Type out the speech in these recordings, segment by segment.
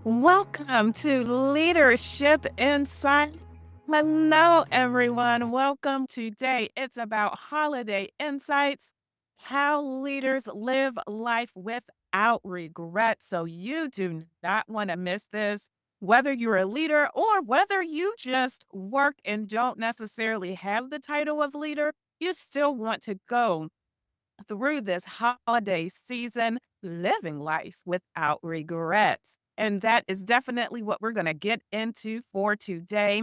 Welcome to Leadership Insight. Hello, everyone. Welcome. Today, it's about holiday insights, how leaders live life without regret. So, you do not want to miss this. Whether you're a leader or whether you just work and don't necessarily have the title of leader, you still want to go through this holiday season, living life without regrets. And that is definitely what we're going to get into for today.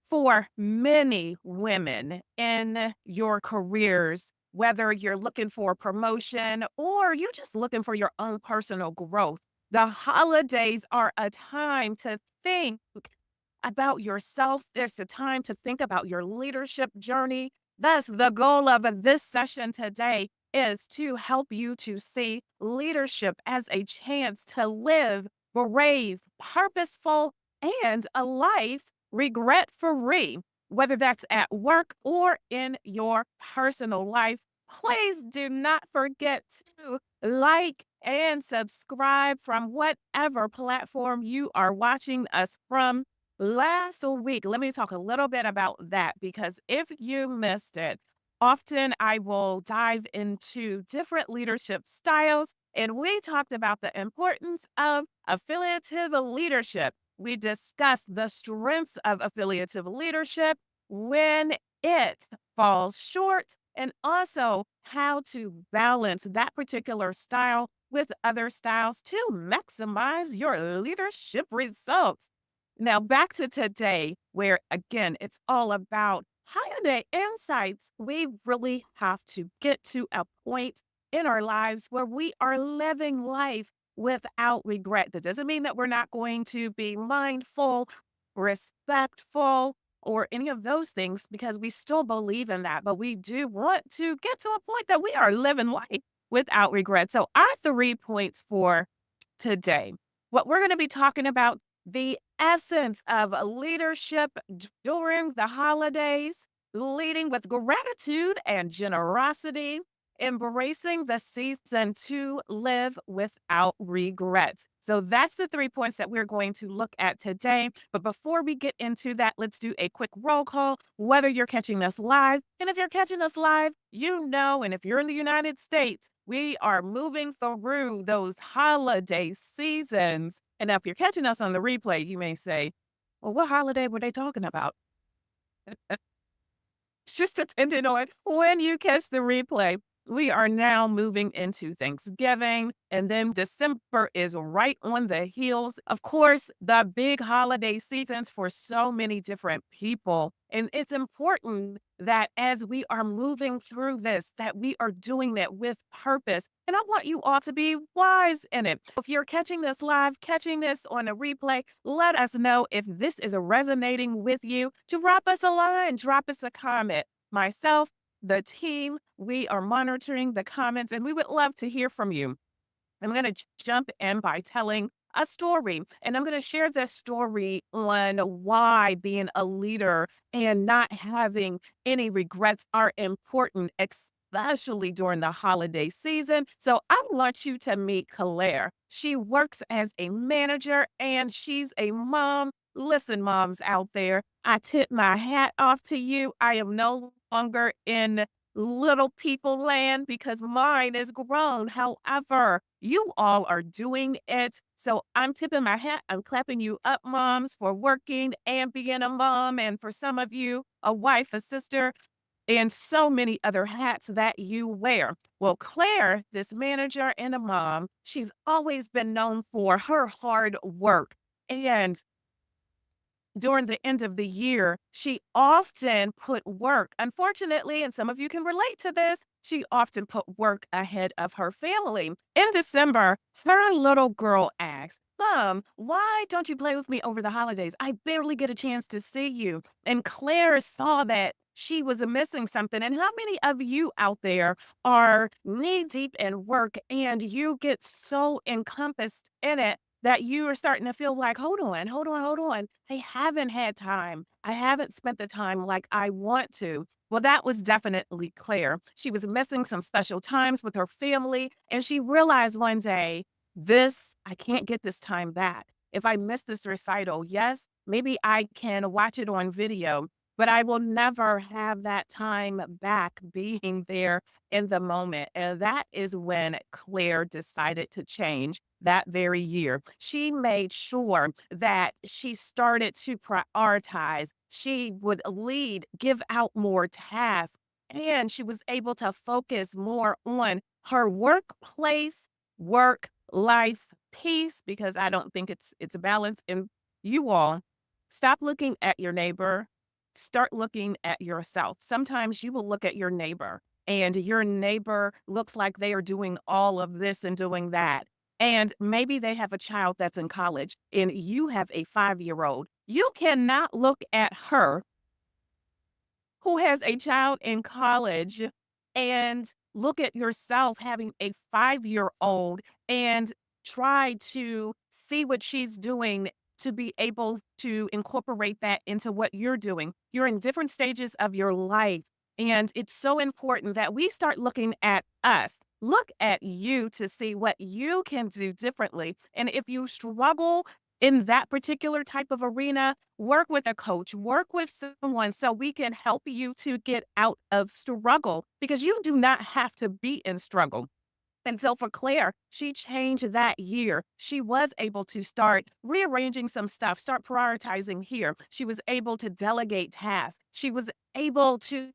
For many women in your careers, whether you're looking for promotion or you're just looking for your own personal growth, the holidays are a time to think about yourself. There's a time to think about your leadership journey. Thus, the goal of this session today is to help you to see leadership as a chance to live brave, purposeful, and a life regret free, whether that's at work or in your personal life. Please do not forget to like and subscribe from whatever platform you are watching us from. Last week, let me talk a little bit about that because if you missed it, often I will dive into different leadership styles, and we talked about the importance of affiliative leadership. We discussed the strengths of affiliative leadership when it falls short, and also how to balance that particular style with other styles to maximize your leadership results. Now, back to today, where again, it's all about holiday insights. We really have to get to a point in our lives where we are living life without regret. That doesn't mean that we're not going to be mindful, respectful, or any of those things, because we still believe in that. But we do want to get to a point that we are living life without regret. So, our 3 points for today, what we're going to be talking about, the essence of leadership during the holidays, leading with gratitude and generosity, embracing the season to live without regrets. So that's the 3 points that we're going to look at today. But before we get into that, let's do a quick roll call, whether you're catching us live. And if you're catching us live, you know, and if you're in the United States, we are moving through those holiday seasons. And if you're catching us on the replay, you may say, well, what holiday were they talking about? Just depending on when you catch the replay. We are now moving into Thanksgiving, and then December is right on the heels. Of course, the big holiday seasons for so many different people. And it's important that as we are moving through this, that we are doing that with purpose. And I want you all to be wise in it. If you're catching this live, catching this on a replay, let us know if this is resonating with you. Drop us a line, drop us a comment. Myself, the team, we are monitoring the comments and we would love to hear from you. I'm going to jump in by telling a story, and I'm going to share this story on why being a leader and not having any regrets are important, especially during the holiday season. So I want you to meet Claire. She works as a manager and she's a mom. Listen, moms out there, I tip my hat off to you. I am no longer in little people land because mine is grown. However, you all are doing it. So I'm tipping my hat. I'm clapping you up, moms, for working and being a mom. And for some of you, a wife, a sister, and so many other hats that you wear. Well, Claire, this manager and a mom, she's always been known for her hard work. And during the end of the year, she often put work. Unfortunately, and some of you can relate to this, she often put work ahead of her family. In December, her little girl asked, Mom, why don't you play with me over the holidays? I barely get a chance to see you. And Claire saw that she was missing something. And how many of you out there are knee deep in work and you get so encompassed in it that you are starting to feel like, hold on, hold on, hold on. I haven't had time. I haven't spent the time like I want to. Well, that was definitely Claire. She was missing some special times with her family, and she realized one day, I can't get this time back. If I miss this recital, yes, maybe I can watch it on video, but I will never have that time back being there in the moment. And that is when Claire decided to change that very year. She made sure that she started to prioritize. She would lead, give out more tasks, and she was able to focus more on her workplace, work life peace, because I don't think it's a balance. And you all stop looking at your neighbor, start looking at yourself. Sometimes you will look at your neighbor and your neighbor looks like they are doing all of this and doing that. And maybe they have a child that's in college and you have a 5-year-old. You cannot look at her who has a child in college and look at yourself having a 5-year-old and try to see what she's doing to be able to incorporate that into what you're doing. You're in different stages of your life. And it's so important that we start looking at us. Look at you to see what you can do differently. And if you struggle in that particular type of arena, work with a coach, work with someone so we can help you to get out of struggle because you do not have to be in struggle. And so for Claire, she changed that year. She was able to start rearranging some stuff, start prioritizing here. She was able to delegate tasks. She was able to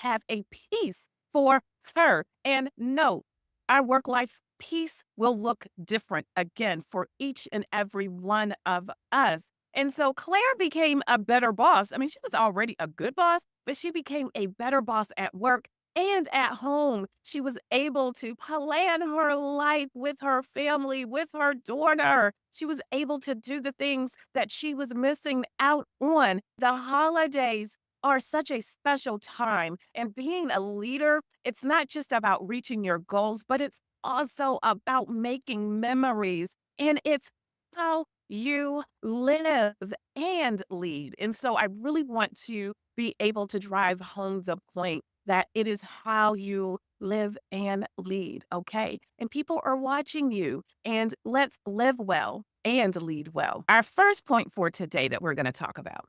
have a peace for her. And no, our work life peace will look different again for each and every one of us. And so Claire became a better boss. I mean, she was already a good boss, but she became a better boss at work and at home. She was able to plan her life with her family, with her daughter. She was able to do the things that she was missing out on. The holidays are such a special time. And being a leader, it's not just about reaching your goals, but it's also about making memories. And it's how you live and lead. And so I really want to be able to drive home the point that it is how you live and lead, okay? And people are watching you, and let's live well and lead well. Our first point for today that we're going to talk about,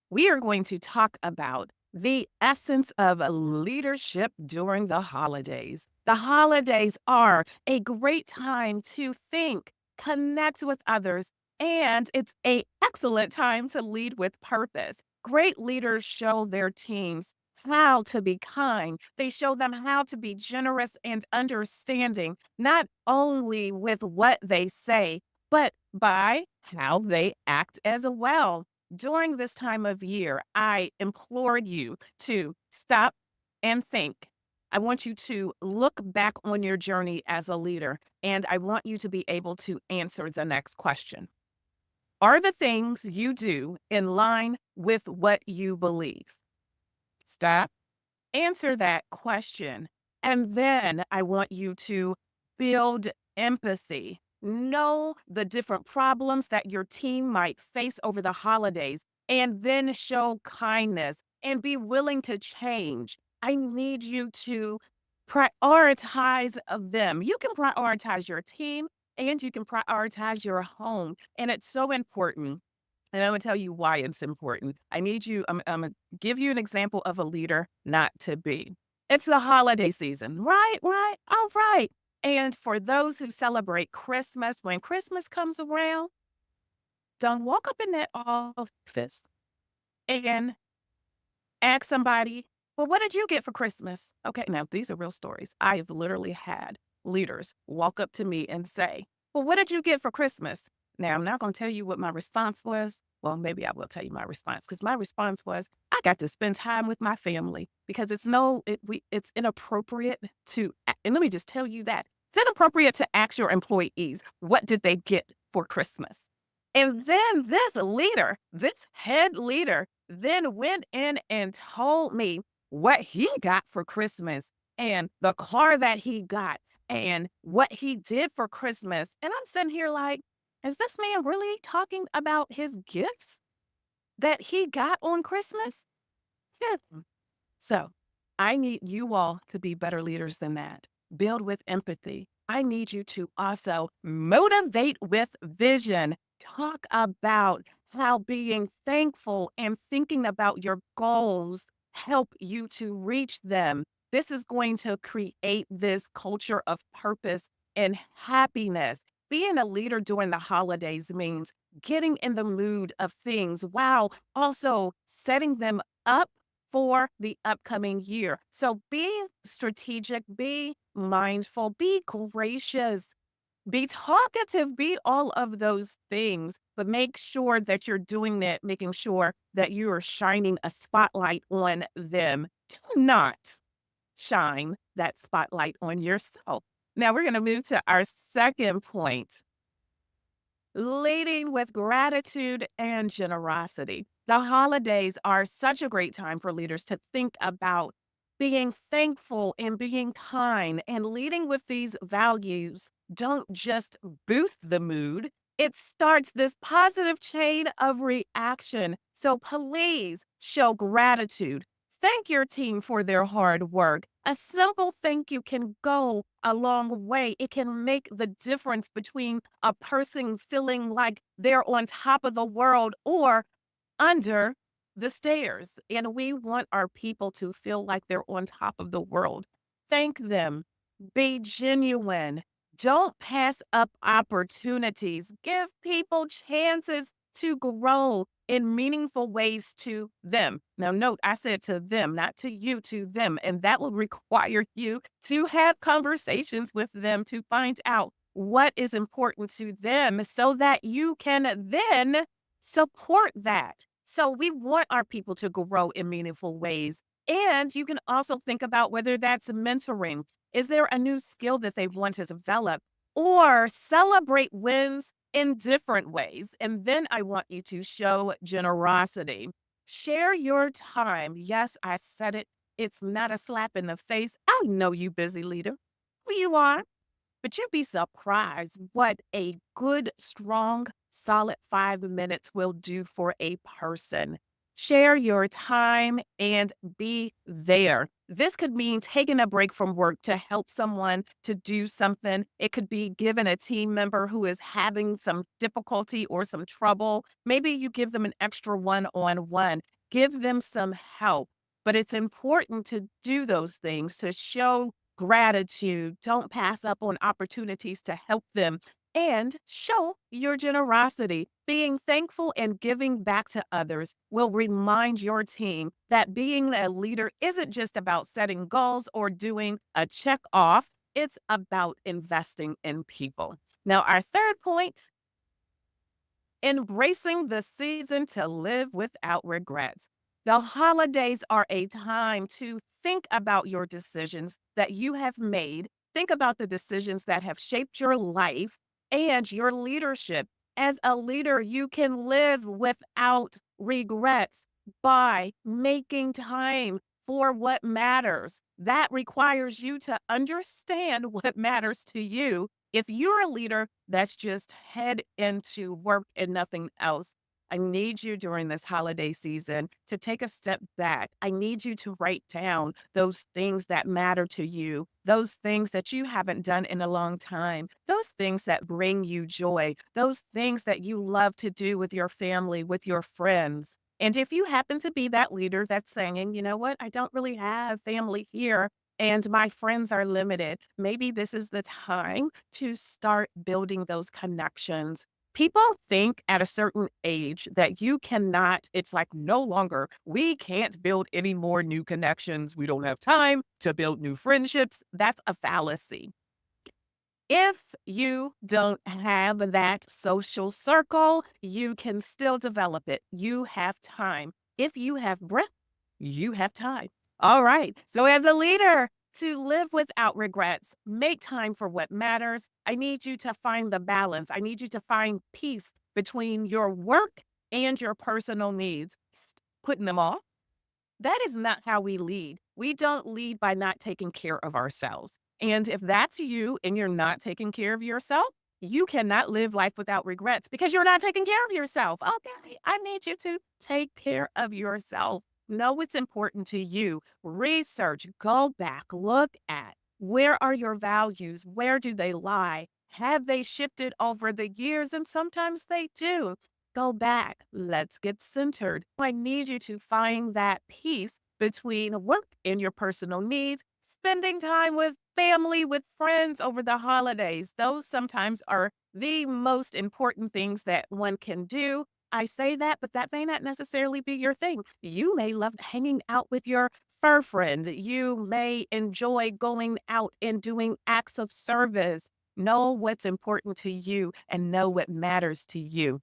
we are going to talk about the essence of leadership during the holidays. The holidays are a great time to think, connect with others, and it's an excellent time to lead with purpose. Great leaders show their teams how to be kind. They show them how to be generous and understanding, not only with what they say, but by how they act as well. During this time of year, I implore you to stop and think. I want you to look back on your journey as a leader, and I want you to be able to answer the next question. Are the things you do in line with what you believe? Stop. Answer that question. And then I want you to build empathy. Know the different problems that your team might face over the holidays, and then show kindness and be willing to change. I need you to prioritize them. You can prioritize your team and you can prioritize your home. And it's so important. And I'm gonna tell you why it's important. I'm gonna give you an example of a leader not to be. It's the holiday season, right? Right. All right. And for those who celebrate Christmas, when Christmas comes around, don't walk up in that office and ask somebody, well, what did you get for Christmas? Okay, now these are real stories. I have literally had leaders walk up to me and say, well, what did you get for Christmas? Now, I'm not going to tell you what my response was. Well, maybe I will tell you my response because my response was, I got to spend time with my family because it's inappropriate and let me just tell you that it's inappropriate to ask your employees, what did they get for Christmas? And then this head leader, then went in and told me what he got for Christmas and the car that he got and what he did for Christmas. And I'm sitting here like, is this man really talking about his gifts that he got on Christmas? Yeah. So I need you all to be better leaders than that. Build with empathy. I need you to also motivate with vision. Talk about how being thankful and thinking about your goals help you to reach them. This is going to create this culture of purpose and happiness. Being a leader during the holidays means getting in the mood of things while also setting them up for the upcoming year. So be strategic, be mindful, be gracious, be talkative, be all of those things, but make sure that you're doing it, making sure that you are shining a spotlight on them. Do not shine that spotlight on yourself. Now we're going to move to our second point, leading with gratitude and generosity. The holidays are such a great time for leaders to think about being thankful and being kind, and leading with these values don't just boost the mood, it starts this positive chain of reaction. So please show gratitude. Thank your team for their hard work. A simple thank you can go a long way. It can make the difference between a person feeling like they're on top of the world or under the stairs. And we want our people to feel like they're on top of the world. Thank them. Be genuine. Don't pass up opportunities. Give people chances to grow in meaningful ways to them. Now, note I said to them, not to you, to them. And that will require you to have conversations with them to find out what is important to them so that you can then support that. So we want our people to grow in meaningful ways. And you can also think about whether that's mentoring. Is there a new skill that they want to develop? Or celebrate wins in different ways. And then I want you to show generosity. Share your time. Yes, I said it. It's not a slap in the face. I know you, busy leader, who you are. But you'd be surprised what a good, strong, solid 5 minutes will do for a person. Share your time and be there. This could mean taking a break from work to help someone to do something. It could be giving a team member who is having some difficulty or some trouble. Maybe you give them an extra one-on-one. Give them some help. But it's important to do those things to show gratitude. Don't pass up on opportunities to help them and show your generosity. Being thankful and giving back to others will remind your team that being a leader isn't just about setting goals or doing a check off, it's about investing in people. Now, our third point, embracing the season to live without regrets. The holidays are a time to think about your decisions that you have made. Think about the decisions that have shaped your life and your leadership. As a leader, you can live without regrets by making time for what matters. That requires you to understand what matters to you. If you're a leader that's just head into work and nothing else, I need you during this holiday season to take a step back. I need you to write down those things that matter to you, those things that you haven't done in a long time, those things that bring you joy, those things that you love to do with your family, with your friends. And if you happen to be that leader that's saying, you know what, I don't really have family here and my friends are limited, maybe this is the time to start building those connections. People think at a certain age that you cannot, it's like no longer, we can't build any more new connections. We don't have time to build new friendships. That's a fallacy. If you don't have that social circle, you can still develop it. You have time. If you have breath, you have time. All right. So, as a leader, to live without regrets, make time for what matters. I need you to find the balance. I need you to find peace between your work and your personal needs. Putting them off, that is not how we lead. We don't lead by not taking care of ourselves. And if that's you and you're not taking care of yourself, you cannot live life without regrets because you're not taking care of yourself. Okay, I need you to take care of yourself. Know what's important to you. Research, go back, look at where are your values? Where do they lie? Have they shifted over the years? And sometimes they do. Go back. Let's get centered. I need you to find that peace between work and your personal needs, spending time with family, with friends over the holidays. Those sometimes are the most important things that one can do. I say that, but that may not necessarily be your thing. You may love hanging out with your fur friend. You may enjoy going out and doing acts of service. Know what's important to you and know what matters to you.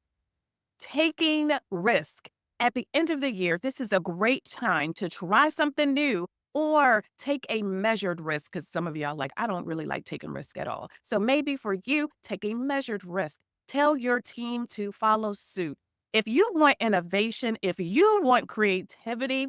Taking risk. At the end of the year, this is a great time to try something new or take a measured risk because some of y'all like, I don't really like taking risk at all. So maybe for you, take a measured risk. Tell your team to follow suit. If you want innovation, if you want creativity,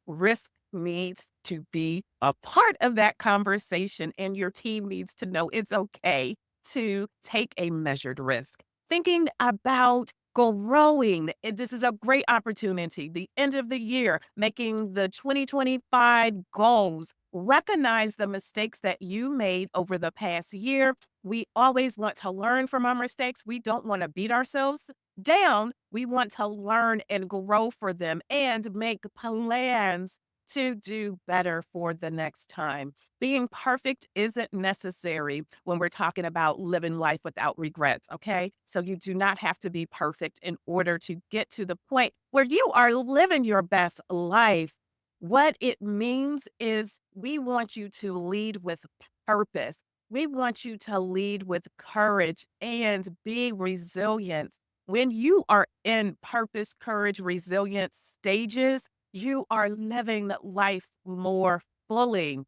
risk needs to be a part of that conversation, and your team needs to know it's okay to take a measured risk. Thinking about growing. This is a great opportunity. The end of the year, making the 2025 goals. Recognize the mistakes that you made over the past year. We always want to learn from our mistakes. We don't want to beat ourselves down. We want to learn and grow for them and make plans to do better for the next time. Being perfect isn't necessary when we're talking about living life without regrets, okay? So you do not have to be perfect in order to get to the point where you are living your best life. What it means is we want you to lead with purpose. We want you to lead with courage and be resilient. When you are in purpose, courage, resilience stages, you are living life more fully.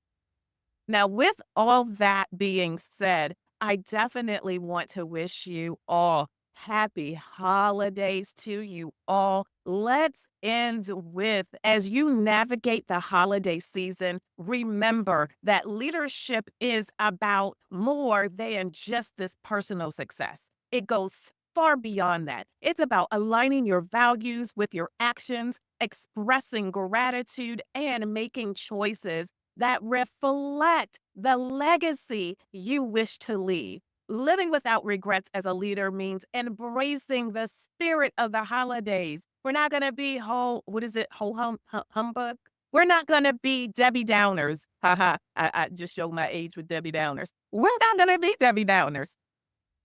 Now, with all that being said, I definitely want to wish you all happy holidays to you all. Let's end with, as you navigate the holiday season, remember that leadership is about more than just this personal success. It goes far beyond that. It's about aligning your values with your actions, expressing gratitude, and making choices that reflect the legacy you wish to leave. Living without regrets as a leader means embracing the spirit of the holidays. We're not going to be humbug? We're not going to be Debbie Downers. Haha, I just showed my age with Debbie Downers. We're not going to be Debbie Downers.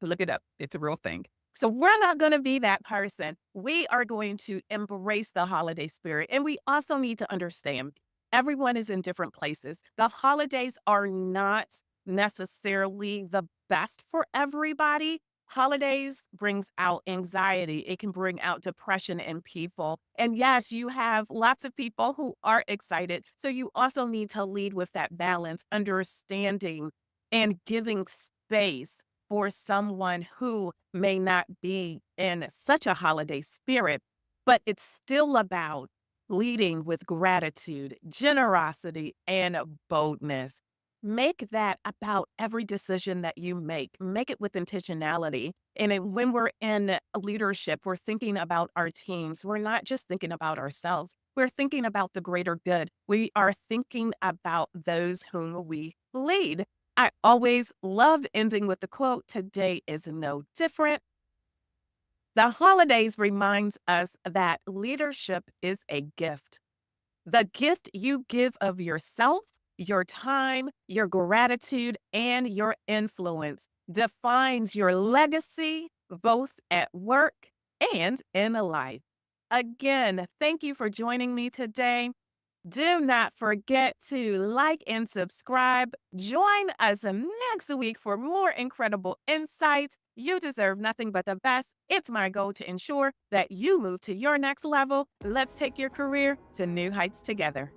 Look it up. It's a real thing. So we're not going to be that person. We are going to embrace the holiday spirit. And we also need to understand everyone is in different places. The holidays are not necessarily the best for everybody. Holidays brings out anxiety. It can bring out depression in people. And yes, you have lots of people who are excited. So you also need to lead with that balance, understanding and giving space for someone who may not be in such a holiday spirit, but it's still about leading with gratitude, generosity, and boldness. Make that about every decision that you make. Make it with intentionality. And when we're in leadership, we're thinking about our teams. We're not just thinking about ourselves. We're thinking about the greater good. We are thinking about those whom we lead. I always love ending with the quote, "Today is no different." The holidays reminds us that leadership is a gift. The gift you give of yourself, your time, your gratitude, and your influence defines your legacy, both at work and in life. Again, thank you for joining me today. Do not forget to like and subscribe. Join us next week for more incredible insights. You deserve nothing but the best. It's my goal to ensure that you move to your next level. Let's take your career to new heights together.